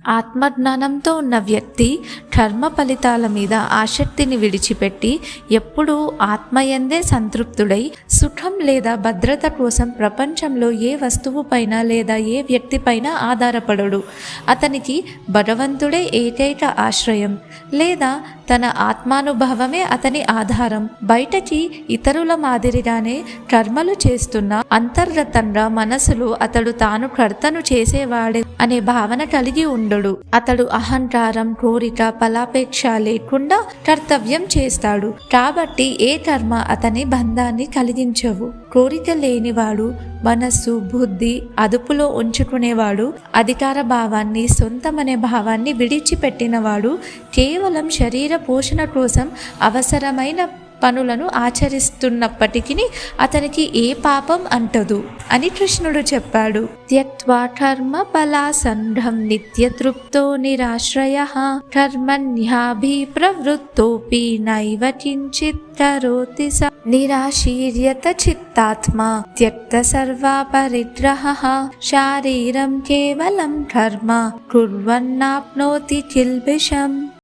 ఆత్మజ్ఞానంతో ఉన్న వ్యక్తి కర్మ ఫలితాల మీద ఆసక్తిని విడిచిపెట్టి ఎప్పుడూ ఆత్మయందే సంతృప్తుడై సుఖం లేదా భద్రత కోసం ప్రపంచంలో ఏ వస్తువుపైన లేదా ఏ వ్యక్తిపైన ఆధారపడడు. అతనికి భగవంతుడే ఏకైక ఆశ్రయం లేదా తన ఆత్మానుభవమే అతని ఆధారం. బయటకి ఇతరుల మాదిరిగానే కర్మలు చేస్తున్న అంతర్గతంగా మనసులో అతడు తాను కర్తను చేసేవాడే అనే భావన కలిగి ఉండడు. అతడు అహంకారం, కోరిక, ఫలాపేక్ష లేకుండా కర్తవ్యం చేస్తాడు. కాబట్టి ఏ కర్మ అతని బంధాన్ని కలిగించవు. కోరిక లేనివాడు, మనస్సు బుద్ధి అదుపులో ఉంచుకునేవాడు, అధికార భావాన్ని, సొంతమనే భావాన్ని విడిచిపెట్టినవాడు, కేవలం శరీర పోషణ కోసం అవసరమైన పనులను ఆచరిస్తున్నప్పటికీ అతనికి ఏ పాపం అంటదు అని కృష్ణుడు చెప్పాడు. త్యక్త్వా కర్మ ఫలాసంగం నిత్యతృప్తో నిరాశ్రయః కర్మణ్యాభిప్రవృత్తోపి నైవ కించిత్ కరోతి స నిరాశీర్యత చిత్తాత్మా త్యక్త సర్వా పరిగ్రహః శారీరం కేవలం కర్మ కుర్వన్నాప్నోతి కిల్బిషం.